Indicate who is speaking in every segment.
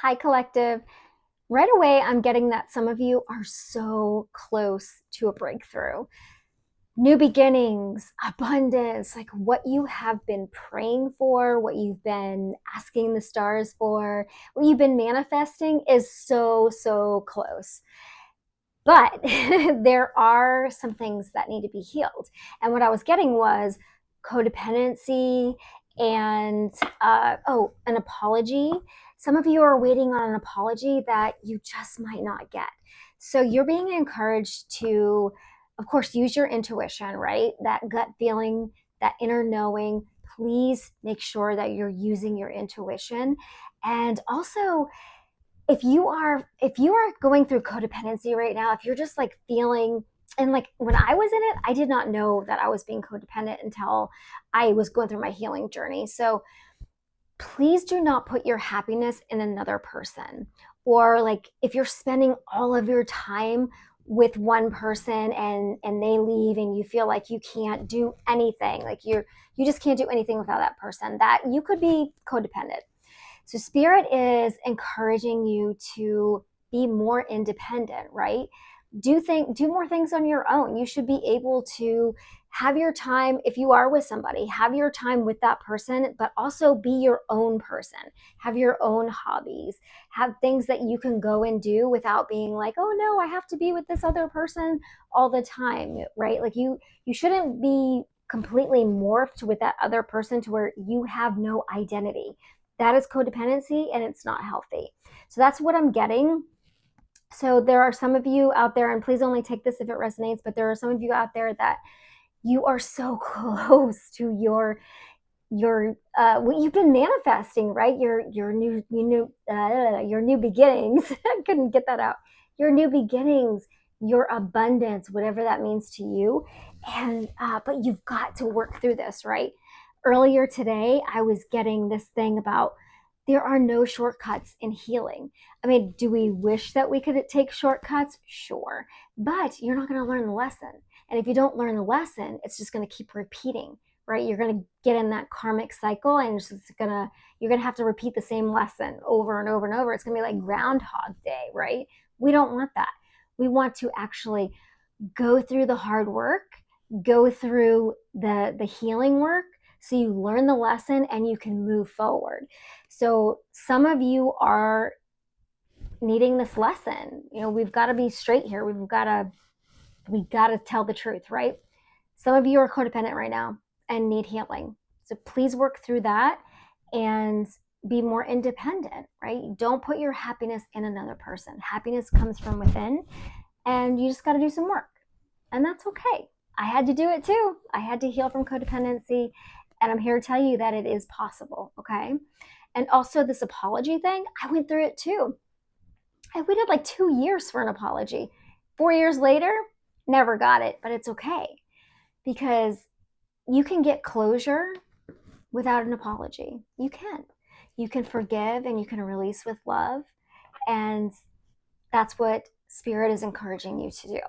Speaker 1: Hi, collective. Right away, I'm getting that some of you are so close to a breakthrough. New beginnings, abundance, like what you have been praying for, what you've been asking the stars for, what you've been manifesting is so close. But there are some things that need to be healed. And what I was getting was codependency and, an apology. Some of you are waiting on an apology that you just might not get. So you're being encouraged to, of course, use your intuition, right? That gut feeling, that inner knowing. Please make sure that you're using your intuition. And also, if you are going through codependency right now, if you're just like feeling, and like when I was in it, I did not know that I was being codependent until I was going through my healing journey. So please do not put your happiness in another person. Or like if you're spending all of your time with one person and they leave and you feel like you can't do anything, like you just can't do anything without that person, that you could be codependent. So spirit is encouraging you to be more independent, right? Do more things on your own. You should be able to have your time. If you are with somebody, have your time with that person, but also be your own person. Have your own hobbies. Have things that you can go and do without being like, oh no, I have to be with this other person all the time, right? Like you shouldn't be completely morphed with that other person to where you have no identity. That is codependency and it's not healthy. So that's what I'm getting. So there are some of you out there, and please only take this if it resonates, but there are some of you out there that you are so close to your what you've been manifesting, right? Your new beginnings. I couldn't get that out. Your new beginnings, your abundance, whatever that means to you. And but you've got to work through this, right? Earlier today, I was getting this thing about there are no shortcuts in healing. I mean, do we wish that we could take shortcuts? Sure. But you're not going to learn the lesson. And if you don't learn the lesson, it's just going to keep repeating, right? You're going to get in that karmic cycle and you're going to have to repeat the same lesson over and over and over. It's going to be like Groundhog Day, right? We don't want that. We want to actually go through the hard work, go through the healing work, so you learn the lesson and you can move forward. So some of you are needing this lesson. You know, we've got to be straight here. We got to tell the truth, right? Some of you are codependent right now and need healing. So please work through that and be more independent, right? Don't put your happiness in another person. Happiness comes from within, and you just got to do some work. And that's okay. I had to do it too. I had to heal from codependency, and I'm here to tell you that it is possible, okay? And also, this apology thing, I went through it too. I waited like 2 years for an apology. 4 years later, never got it, but it's okay because you can get closure without an apology. You can. You can forgive and you can release with love. And that's what Spirit is encouraging you to do.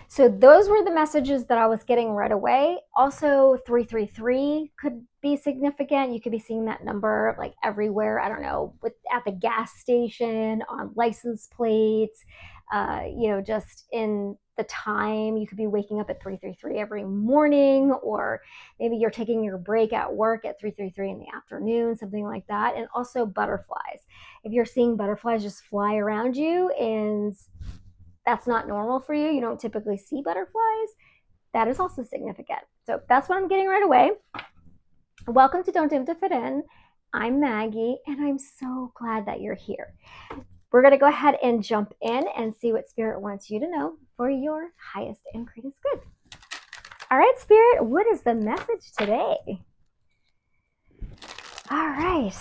Speaker 1: So those were the messages that I was getting right away. Also, 333 could be significant. You could be seeing that number like everywhere. I don't know, at the gas station, on license plates, just in the time. You could be waking up at 333 every morning, or maybe you're taking your break at work at 333 in the afternoon, something like that. And also butterflies. If you're seeing butterflies just fly around you and that's not normal for you, you don't typically see butterflies, that is also significant. So that's what I'm getting right away. Welcome to Don't Dim to Fit In. I'm Maggie, and I'm so glad that you're here. We're going to go ahead and jump in and see what Spirit wants you to know for your highest and greatest good. All right, Spirit, what is the message today? All right.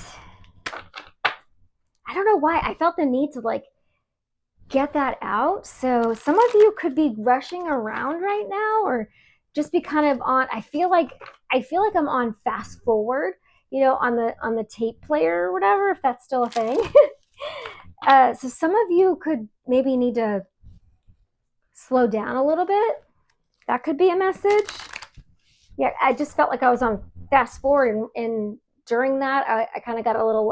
Speaker 1: I don't know why I felt the need to get that out. So some of you could be rushing around right now, or just be kind of on. I feel like I'm on fast forward, on the tape player or whatever, if that's still a thing. So some of you could maybe need to slow down a little bit. That could be a message. Yeah, I just felt like I was on fast forward, and during that, I kind of got a little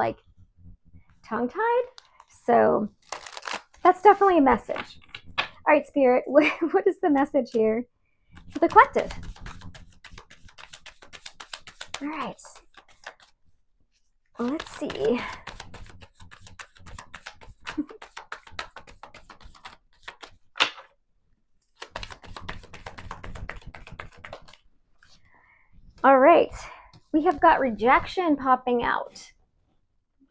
Speaker 1: tongue-tied. So that's definitely a message. All right, Spirit, what is the message here for the collective? All right. Well, let's see. All right. We have got rejection popping out.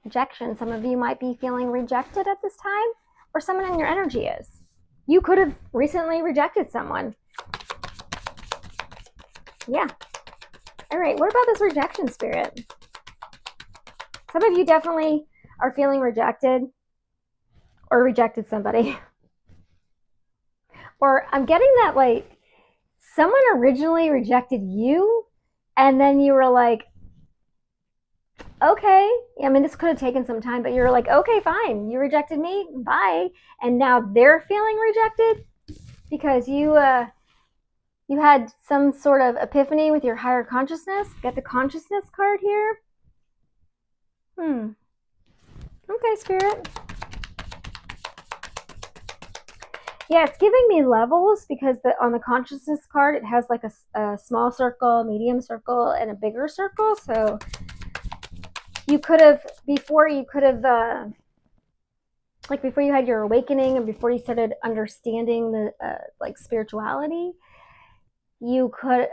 Speaker 1: Rejection. Some of you might be feeling rejected at this time, or someone in your energy is. You could have recently rejected someone. Yeah. All right. What about this rejection, Spirit? Some of you definitely are feeling rejected or rejected somebody. Or I'm getting that like someone originally rejected you and then you were like, okay. I mean, this could have taken some time, but you're like, okay, fine. You rejected me. Bye. And now they're feeling rejected because you had some sort of epiphany with your higher consciousness. Get the consciousness card here. Okay, Spirit. Yeah, it's giving me levels because on the consciousness card, it has like a small circle, medium circle, and a bigger circle. So you could have, before you had your awakening and before you started understanding the like spirituality, you could,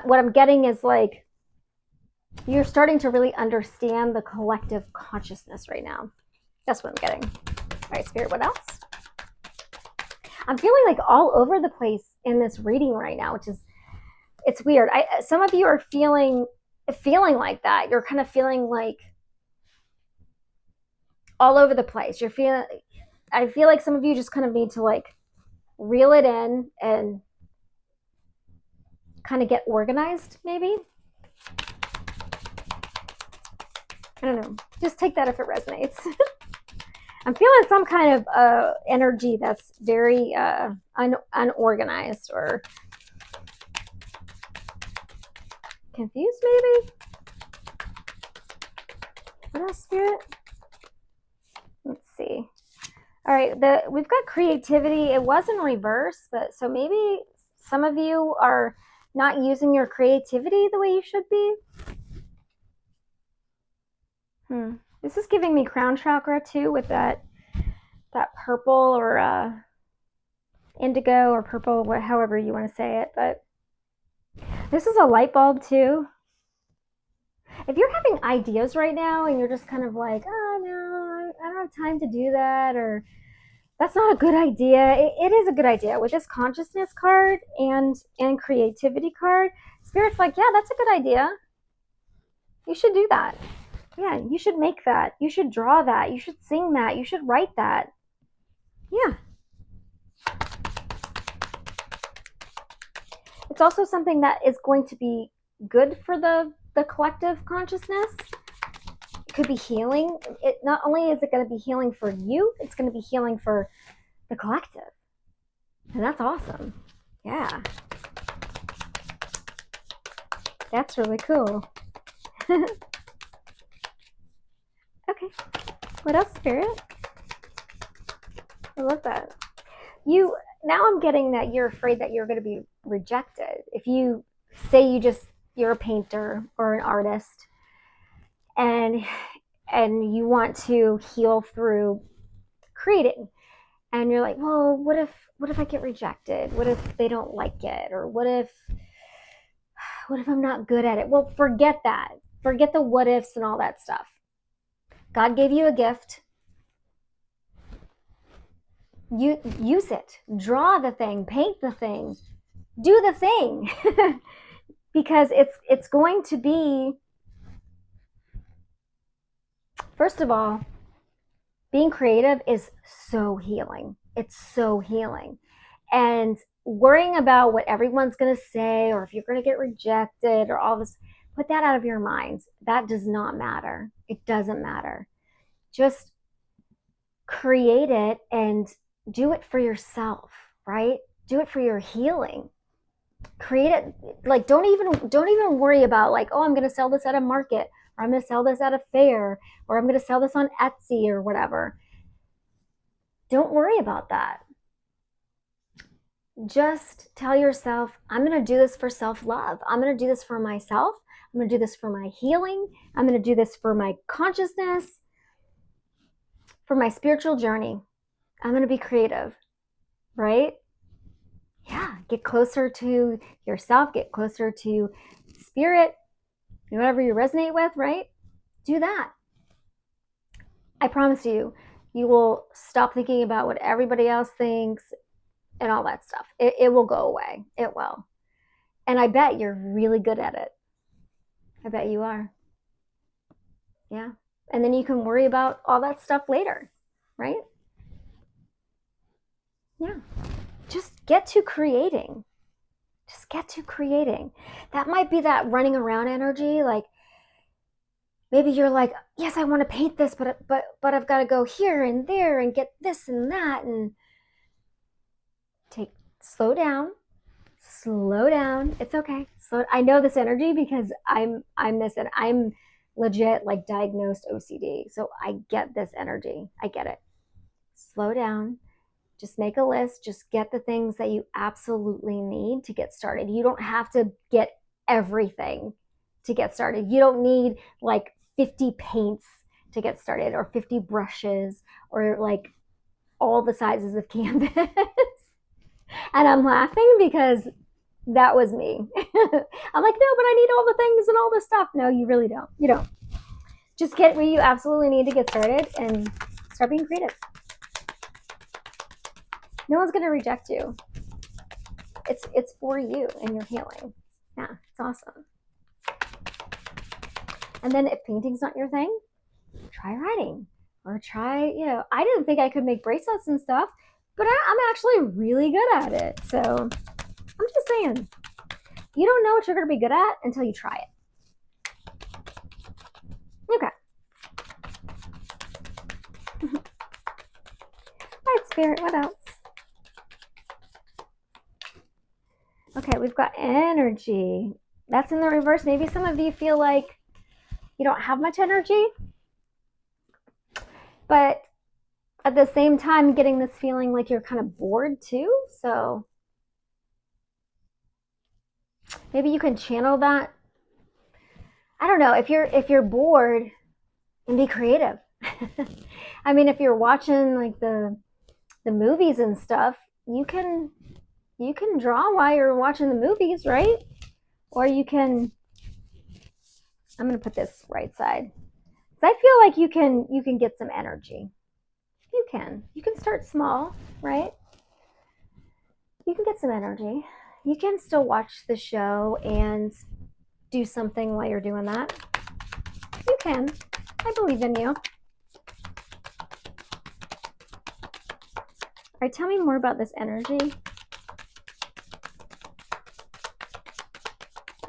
Speaker 1: what I'm getting is like, you're starting to really understand the collective consciousness right now. That's what I'm getting. All right, Spirit, what else? I'm feeling like all over the place in this reading right now, which is, it's weird. Some of you are feeling like that. You're kind of feeling like all over the place. I feel like some of you just kind of need to like reel it in and kind of get organized, maybe. I don't know. Just take that if it resonates. I'm feeling some kind of energy that's very unorganized or confused, maybe? What else, Spirit? Let's see. All right, we've got creativity. It was in reverse, but so maybe some of you are not using your creativity the way you should be. This is giving me crown chakra too, with that purple or indigo or purple, however you want to say it. But this is a light bulb too. If you're having ideas right now and you're just kind of like, oh no, I don't have time to do that, or that's not a good idea. It is a good idea. With this consciousness card and creativity card, Spirit's like, yeah, that's a good idea. You should do that. Yeah, you should make that. You should draw that. You should sing that. You should write that. Yeah. It's also something that is going to be good for the collective consciousness. It could be healing. It not only is it going to be healing for you, it's going to be healing for the collective. And that's awesome. Yeah. That's really cool. Okay. What else, Spirit? I love that. Now I'm getting that you're afraid that you're going to be rejected. If you say you're a painter or an artist and you want to heal through creating, and you're like, well, what if I get rejected? What if they don't like it? Or what if I'm not good at it? Well, forget that. Forget the what ifs and all that stuff. God gave you a gift. You use it. Draw the thing, paint the thing, do the thing. Because it's going to be, first of all, being creative is so healing. It's so healing. And worrying about what everyone's going to say, or if you're going to get rejected or all this, put that out of your minds. That does not matter. It doesn't matter. Just create it and do it for yourself, right? Do it for your healing. Create it. Like, don't even worry about like, oh, I'm going to sell this at a market. or I'm going to sell this at a fair, or I'm going to sell this on Etsy or whatever. Don't worry about that. Just tell yourself, I'm going to do this for self-love. I'm going to do this for myself. I'm going to do this for my healing. I'm going to do this for my consciousness, for my spiritual journey. I'm going to be creative, right? Yeah, get closer to yourself, get closer to spirit, whatever you resonate with, right? Do that. I promise you, you will stop thinking about what everybody else thinks and all that stuff. It will go away. It will. And I bet you're really good at it. I bet you are. Yeah. And then you can worry about all that stuff later, right? Yeah. Just get to creating. Just get to creating. That might be that running around energy. Like maybe you're like, yes, I want to paint this, but I've got to go here and there and get this and that, and slow down. It's okay. I know this energy because I'm legit like diagnosed OCD. So I get this energy. I get it. Slow down. Just make a list. Just get the things that you absolutely need to get started. You don't have to get everything to get started. You don't need like 50 paints to get started, or 50 brushes, or like all the sizes of canvas. And I'm laughing because that was me. I'm like, no, but I need all the things and all this stuff. No, you really don't. You don't. Just get what you absolutely need to get started and start being creative. No one's going to reject you. It's for you and your healing. Yeah, it's awesome. And then if painting's not your thing, try writing, or try, I didn't think I could make bracelets and stuff, but I'm actually really good at it. So I'm just saying, you don't know what you're going to be good at until you try it. Okay. All right, Spirit, what else? Okay, we've got energy. That's in the reverse. Maybe some of you feel like you don't have much energy, but at the same time getting this feeling like you're kind of bored too. So maybe you can channel that. I don't know, if you're bored, and be creative. I mean, if you're watching like the movies and stuff, you can draw while you're watching the movies, right? Or you can, I'm going to put this right side, because I feel like you can get some energy. You can start small, right? You can get some energy. You can still watch the show and do something while you're doing that. You can. I believe in you. All right, tell me more about this energy.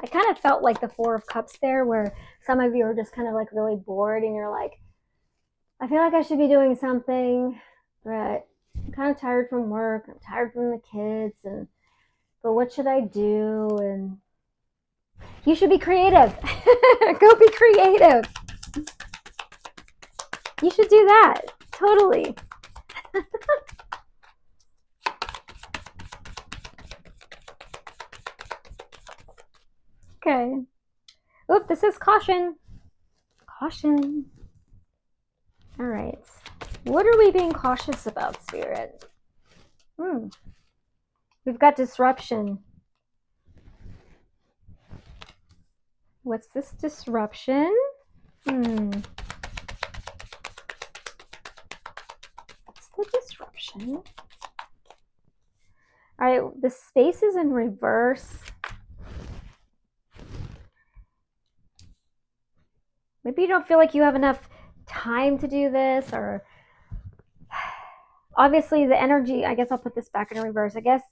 Speaker 1: I kind of felt like the Four of Cups there, where some of you are just kind of like really bored and you're like, I feel like I should be doing something, but I'm kind of tired from work. I'm tired from the kids, but what should I do? And you should be creative. Go be creative. You should do that. Totally. Okay. Oop, this is caution. Caution. All right. What are we being cautious about, Spirit? We've got disruption. What's this disruption? What's the disruption? All right, the space is in reverse. Maybe you don't feel like you have enough time to do this, or obviously the energy, I guess I'll put this back in reverse. I guess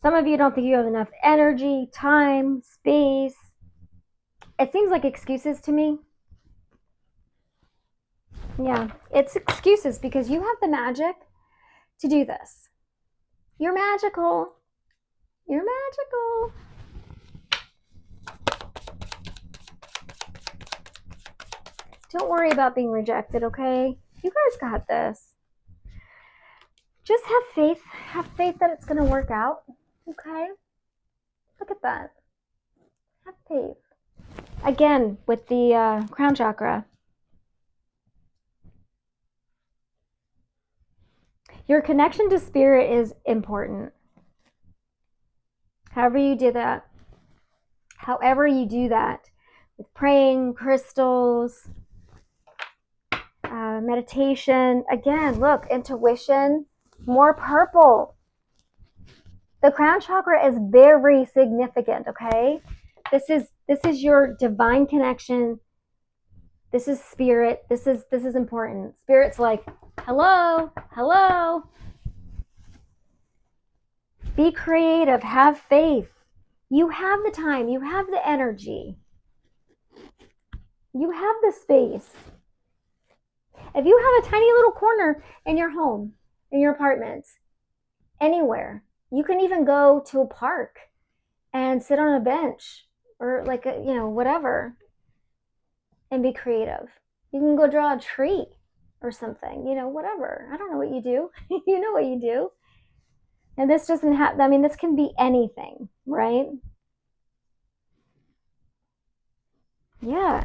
Speaker 1: some of you don't think you have enough energy, time, space. It seems like excuses to me. Yeah, it's excuses because you have the magic to do this. You're magical. You're magical. Don't worry about being rejected, okay? You guys got this. Just have faith. Have faith that it's going to work out, okay? Look at that. Have faith. Again, with the crown chakra. Your connection to spirit is important. However you do that, with praying, crystals, meditation. Again, look, intuition, more purple. The crown chakra is very significant, okay? This is your divine connection. This is spirit. This is important. Spirit's like, hello, hello. Be creative, have faith. You have the time, you have the energy. You have the space. If you have a tiny little corner in your home, in your apartment, anywhere, you can even go to a park and sit on a bench or like a, whatever, and be creative. You can go draw a tree or something, whatever. I don't know what you do. You know what you do. And this doesn't have, this can be anything, right? Yeah,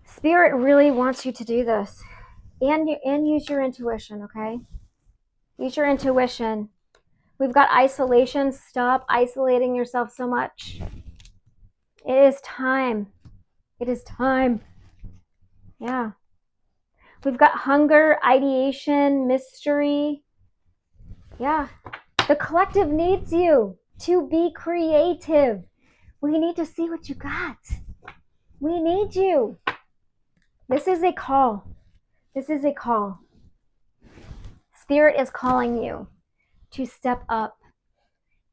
Speaker 1: Spirit really wants you to do this. And use your intuition, okay? Use your intuition. We've got isolation. Stop isolating yourself so much. It is time. It is time. Yeah. We've got hunger, ideation, mystery. Yeah. The collective needs you to be creative. We need to see what you got. We need you. This is a call. This is a call. Spirit is calling you to step up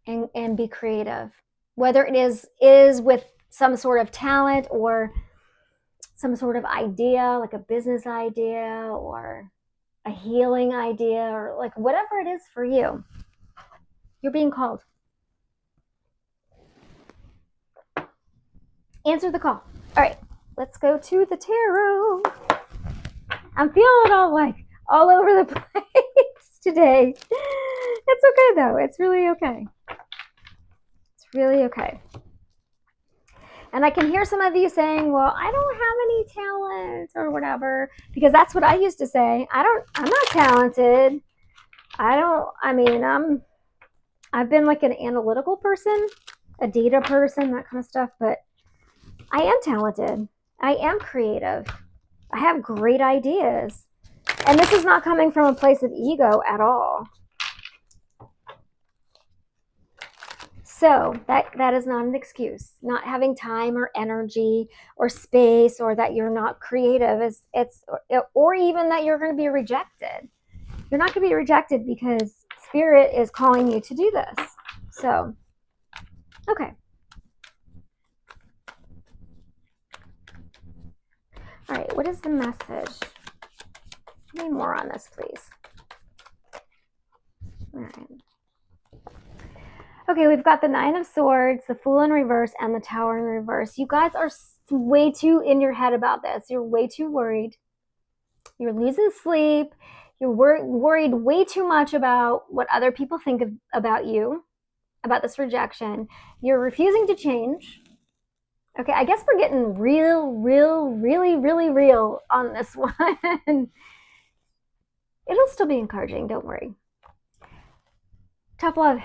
Speaker 1: and be creative. Whether it is with some sort of talent or some sort of idea, like a business idea or a healing idea, or like whatever it is for you, you're being called. Answer the call. All right, let's go to the tarot. I'm feeling all over the place today. It's okay though. It's really okay. It's really okay. And I can hear some of you saying, well, I don't have any talent or whatever, because that's what I used to say. I'm not talented. I've been like an analytical person, a data person, that kind of stuff, but I am talented. I am creative. I have great ideas. And this is not coming from a place of ego at all. So that is not an excuse. Not having time or energy or space, or that you're not creative, or even that you're going to be rejected. You're not going to be rejected because Spirit is calling you to do this. So, okay. All right, what is the message? Give me more on this, please. All right. Okay, we've got the Nine of Swords, the Fool in reverse, and the Tower in reverse. You guys are way too in your head about this. You're way too worried. You're losing sleep. You're worried way too much about what other people think about you, about this rejection. You're refusing to change. Okay, I guess we're getting really real on this one. It'll still be encouraging, don't worry. Tough love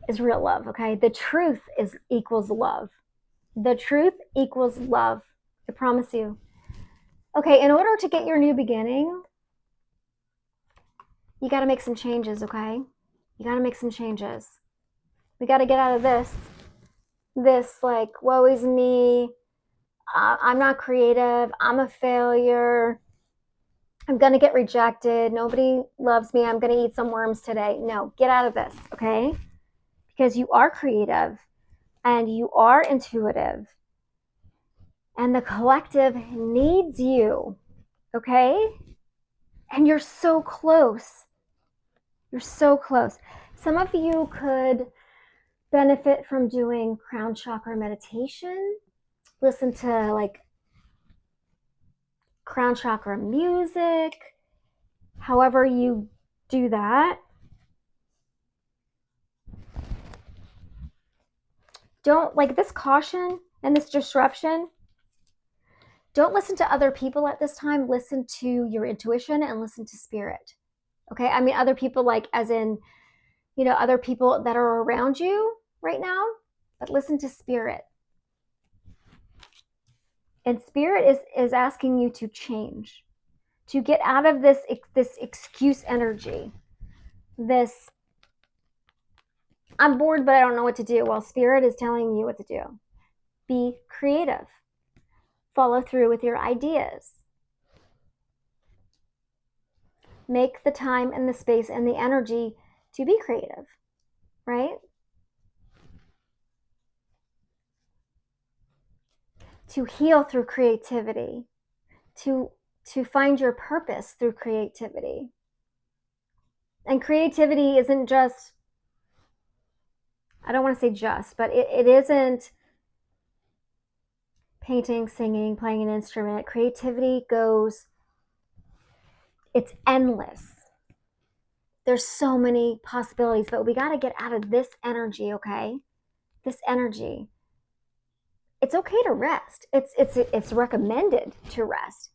Speaker 1: is real love, okay? The truth equals love. The truth equals love. I promise you. Okay, in order to get your new beginning, you got to make some changes, okay? You got to make some changes. We got to get out of this like, woe is me. I'm not creative. I'm a failure. I'm going to get rejected. Nobody loves me. I'm going to eat some worms today. No, get out of this, okay? Because you are creative and you are intuitive. And the collective needs you, okay? And you're so close. You're so close. Some of you could benefit from doing crown chakra meditation. Listen to like crown chakra music, however you do that. Don't, like this caution and this disruption, don't listen to other people at this time. Listen to your intuition and listen to spirit. Okay. I mean, other people, like as in, other people that are around you right now, but listen to spirit. And spirit is asking you to change, to get out of this excuse energy. This, I'm bored, but I don't know what to do. Well, spirit is telling you what to do. Be creative. Follow through with your ideas. Make the time and the space and the energy to be creative, right? To heal through creativity, to find your purpose through creativity. And creativity isn't just, I don't want to say just, but it isn't painting, singing, playing an instrument. Creativity goes, it's endless. There's so many possibilities, but we got to get out of this energy, okay? This energy. It's okay to rest. It's recommended to rest.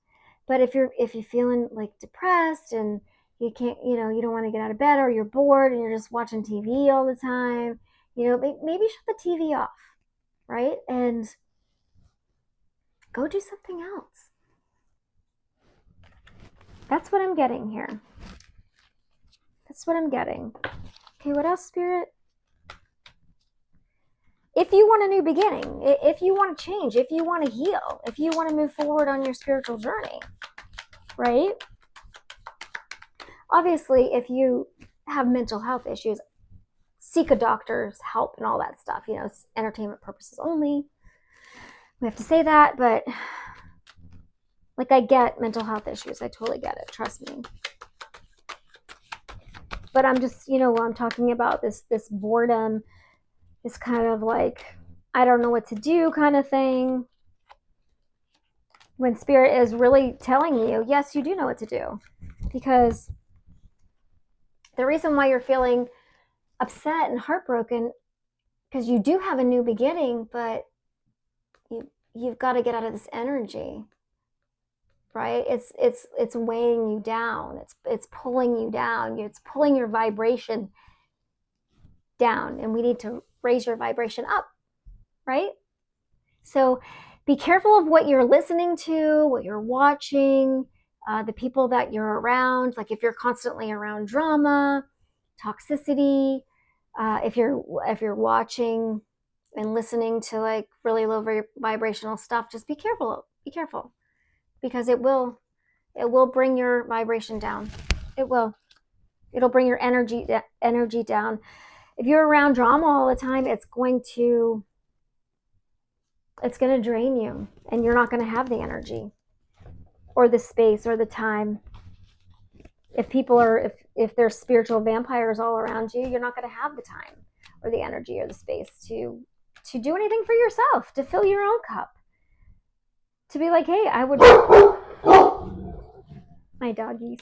Speaker 1: But if you're feeling like depressed and you can't, you don't want to get out of bed, or you're bored and you're just watching TV all the time, maybe shut the TV off, right? And go do something else. That's what I'm getting here. That's what I'm getting. Okay, what else, Spirit? If you want a new beginning, if you want to change, if you want to heal, if you want to move forward on your spiritual journey, right? Obviously, if you have mental health issues, seek a doctor's help and all that stuff. It's entertainment purposes only. We have to say that, but like, I get mental health issues. I totally get it. Trust me. But I'm just, I'm talking about this boredom, this kind of like, I don't know what to do kind of thing. When spirit is really telling you, yes, you do know what to do. Because the reason why you're feeling upset and heartbroken, because you do have a new beginning, but you've got to get out of this energy, right? It's weighing you down. It's pulling you down. It's pulling your vibration down, and we need to raise your vibration up, right? So be careful of what you're listening to, what you're watching, the people that you're around. Like if you're constantly around drama, toxicity, if you're watching and listening to like really low vibrational stuff, just be careful. Be careful, because it will bring your vibration down. It'll bring your energy down. If you're around drama all the time, it's going to drain you, and you're not going to have the energy or the space or the time. If there's spiritual vampires all around you, you're not going to have the time or the energy or the space to do anything for yourself, to fill your own cup, to be like, hey, I would my doggies,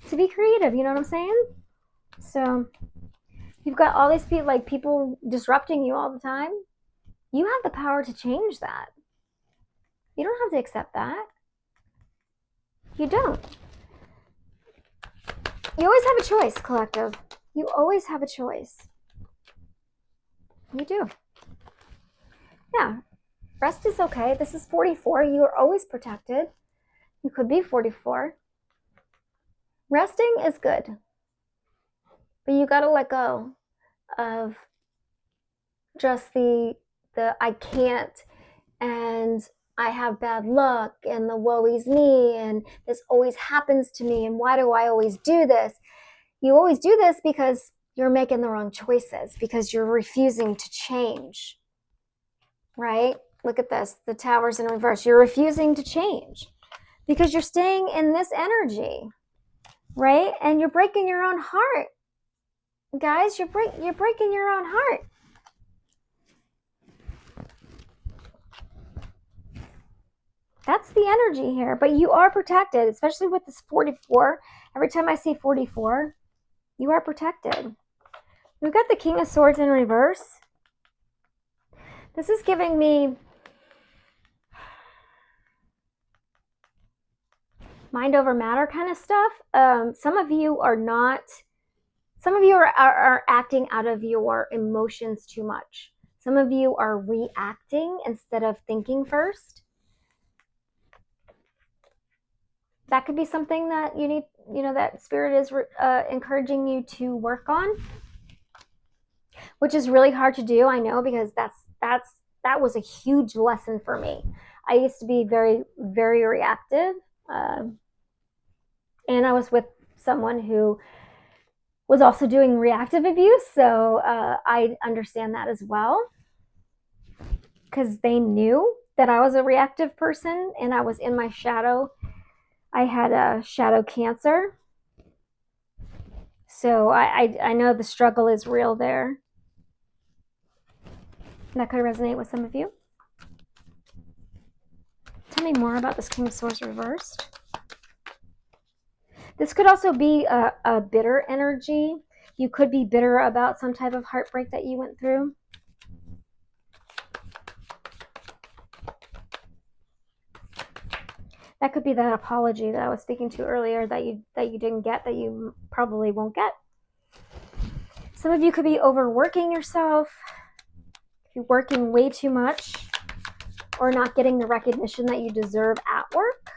Speaker 1: to be creative, you know what I'm saying? So you've got all these people disrupting you all the time. You have the power to change that. You don't have to accept that. You don't. You always have a choice, collective. You always have a choice. You do. Yeah. Rest is okay. This is 44. You are always protected. You could be 44. Resting is good. But you got to let go of just the I can't, and I have bad luck, and the woe is me, and this always happens to me, and why do I always do this? You always do this because you're making the wrong choices, because you're refusing to change, right? Look at this, the tower's in reverse. You're refusing to change because you're staying in this energy, right? And you're breaking your own heart. Guys, you're breaking your own heart. That's the energy here. But you are protected, especially with this 44. Every time I see 44, you are protected. We've got the King of Swords in reverse. This is giving me mind over matter kind of stuff. Some of you are acting out of your emotions too much. Some of you are reacting instead of thinking first. That could be something that you need, that spirit is encouraging you to work on, which is really hard to do. I know, because that was a huge lesson for me. I used to be very, very reactive, and I was with someone who was also doing reactive abuse, so I understand that as well, because they knew that I was a reactive person and I was in my shadow. I had a shadow cancer, so I know the struggle is real there. That could resonate with some of you. Tell me more about this King of Swords reversed. This could also be a bitter energy. You could be bitter about some type of heartbreak that you went through. That could be that apology that I was speaking to earlier that you didn't get, that you probably won't get. Some of you could be overworking yourself, you're working way too much, or not getting the recognition that you deserve at work.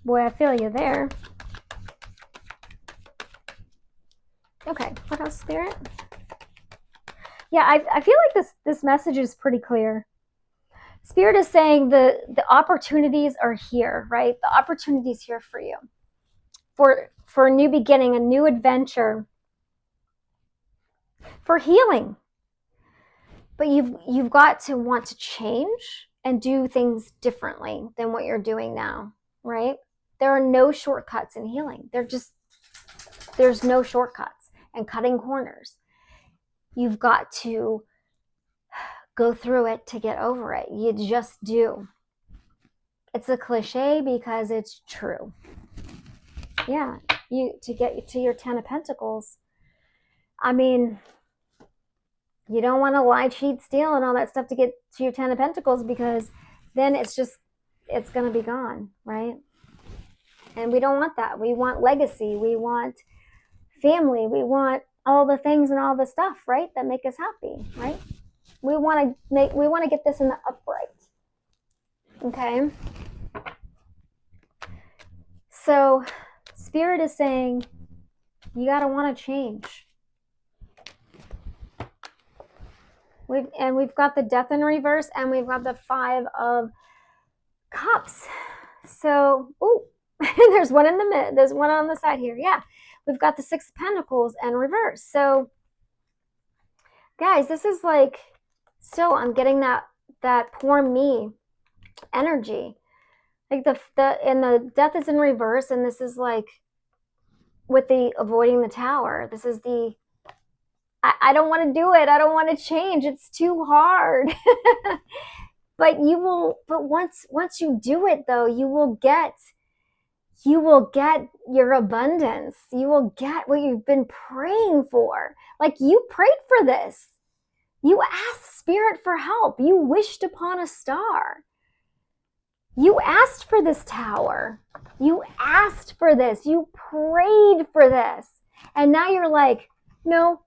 Speaker 1: Boy, I feel you there. Okay, what else, Spirit? Yeah, I feel like this message is pretty clear. Spirit is saying the opportunities are here, right? The opportunities here for you, for a new beginning, a new adventure, for healing. But you've got to want to change and do things differently than what you're doing now, right? There are no shortcuts in healing. There's no shortcuts and cutting corners. You've got to go through it to get over it. You just do. It's a cliche because it's true. Yeah, to get to your 10 of Pentacles. I mean, you don't want to lie, cheat, steal, and all that stuff to get to your 10 of Pentacles, because then it's going to be gone, right? And we don't want that. We want legacy. We want family. We want all the things and all the stuff, right, that make us happy, right? We want to get this in the upright. Okay? So Spirit is saying you got to want to change. We've got the Death in reverse, and we've got the 5 of Cups. So, there's one in the mid. There's one on the side here. Yeah, we've got the 6 of Pentacles and reverse. So, guys, this is like, still, I'm getting that poor me energy. Like the Death is in reverse, and this is like with the avoiding the Tower. This is the I don't want to do it. I don't want to change. It's too hard. But once you do it, though, you will get your abundance. You will get what you've been praying for. Like, you prayed for this. You asked Spirit for help. You wished upon a star. You asked for this Tower. You asked for this. You prayed for this. And now you're like, no,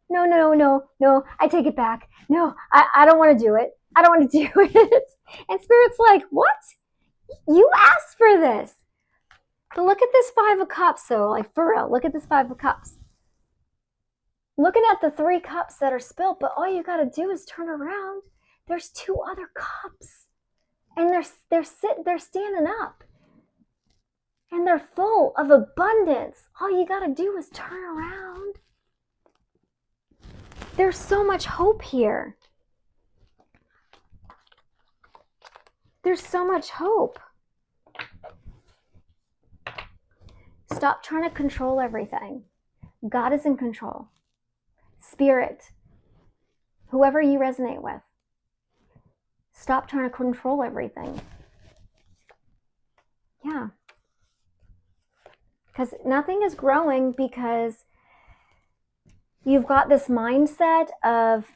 Speaker 1: I take it back. No, I don't want to do it. I don't want to do it. And Spirit's like, what? You asked for this. But look at this 5 of Cups, though. Like, for real, look at this 5 of Cups. Looking at the 3 cups that are spilled, but all you got to do is turn around. There's 2 other cups. And they're standing up. And they're full of abundance. All you got to do is turn around. There's so much hope here. There's so much hope. Stop trying to control everything. God is in control. Spirit, whoever you resonate with, Stop trying to control everything. Yeah. Because nothing is growing because you've got this mindset of,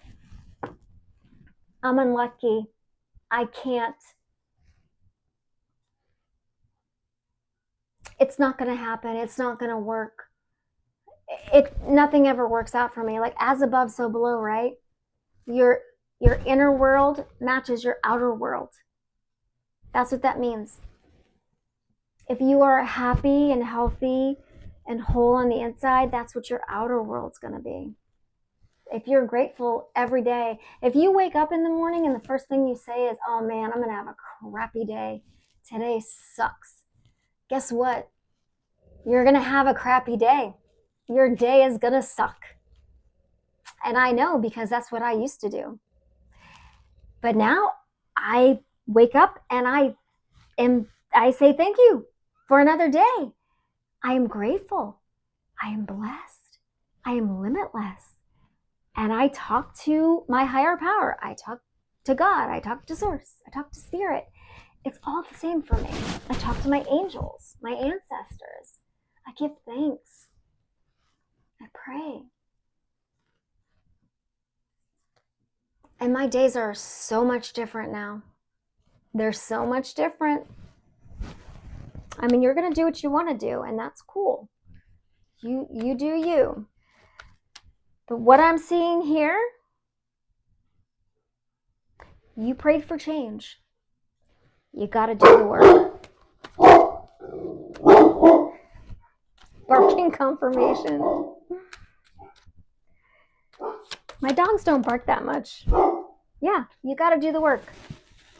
Speaker 1: I'm unlucky. I can't. It's not going to happen. It's not going to work. Nothing ever works out for me. Like as above, so below, right? Your inner world matches your outer world. That's what that means. If you are happy and healthy and whole on the inside, that's what your outer world's going to be. If you're grateful every day, if you wake up in the morning and the first thing you say is, oh man, I'm going to have a crappy day. Today sucks. Guess what? You're going to have a crappy day. Your day is going to suck. And I know because that's what I used to do. But now I wake up and I say thank you for another day. I am grateful. I am blessed. I am limitless. And I talk to my higher power. I talk to God. I talk to Source. I talk to Spirit. It's all the same for me. I talk to my angels, my ancestors. I give thanks. I pray. And my days are so much different now. They're so much different. I mean, you're going to do what you want to do, and that's cool. You do you. But what I'm seeing here, you prayed for change. You got to do the work. Barking confirmation. My dogs don't bark that much. Yeah, you got to do the work.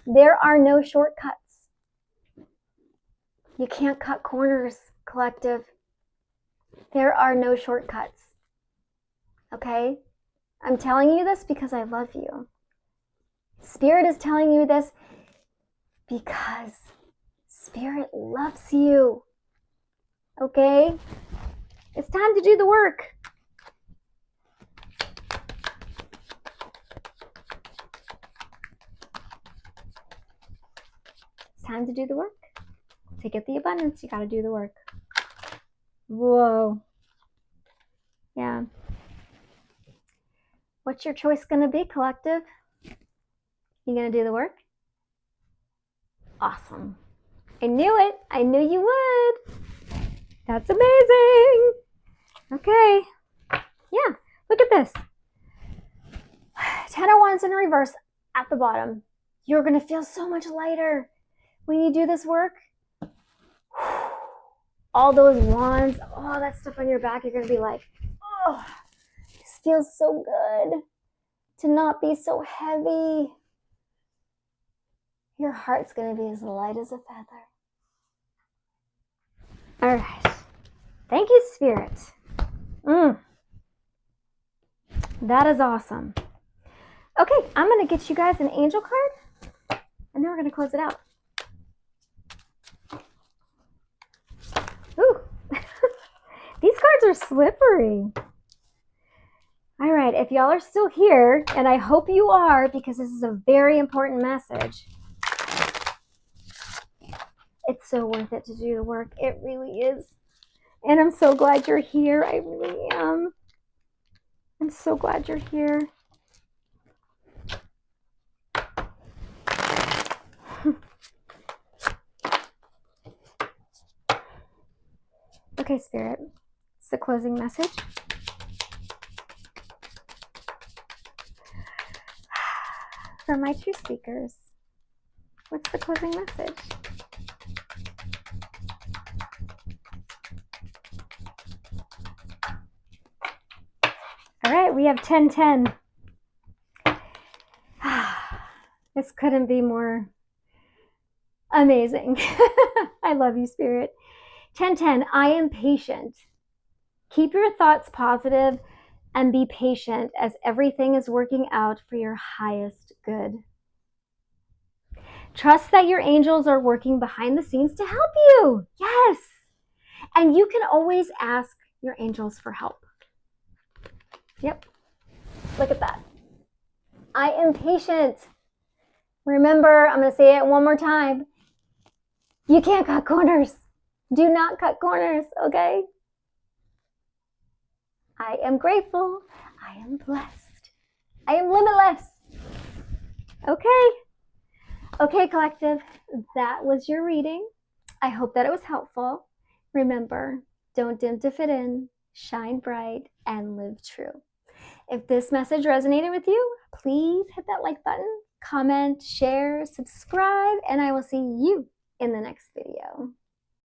Speaker 1: There are no shortcuts. You can't cut corners, collective. There are no shortcuts. Okay? I'm telling you this because I love you. Spirit is telling you this because Spirit loves you. Okay? It's time to do the work. It's time to do the work. To get the abundance, you got to do the work. Whoa. Yeah. What's your choice going to be, collective? You going to do the work? Awesome. I knew it. I knew you would. That's amazing. Okay. Yeah. Look at this. 10 of Wands in reverse at the bottom. You're going to feel so much lighter when you do this work. All those wands, all that stuff on your back, you're going to be like, oh, this feels so good to not be so heavy. Your heart's going to be as light as a feather. All right. Thank you, Spirit. That is awesome. Okay, I'm going to get you guys an angel card, and then we're going to close it out. Ooh, these cards are slippery. All right, if y'all are still here, and I hope you are, because this is a very important message. It's so worth it to do the work. It really is. And I'm so glad you're here. I really am. I'm so glad you're here. Okay, Spirit. It's the closing message. For my true seekers, what's the closing message? All right, we have 10-10. This couldn't be more amazing. I love you, Spirit. 10-10, I am patient. Keep your thoughts positive and be patient as everything is working out for your highest good. Trust that your angels are working behind the scenes to help you. Yes. And you can always ask your angels for help. Yep. Look at that. I am patient. Remember, I'm going to say it one more time. You can't cut corners. Do not cut corners, okay? I am grateful. I am blessed. I am limitless. Okay. Okay, collective. That was your reading. I hope that it was helpful. Remember, don't dim to fit in, shine bright, and live true. If this message resonated with you, please hit that like button, comment, share, subscribe, and I will see you in the next video.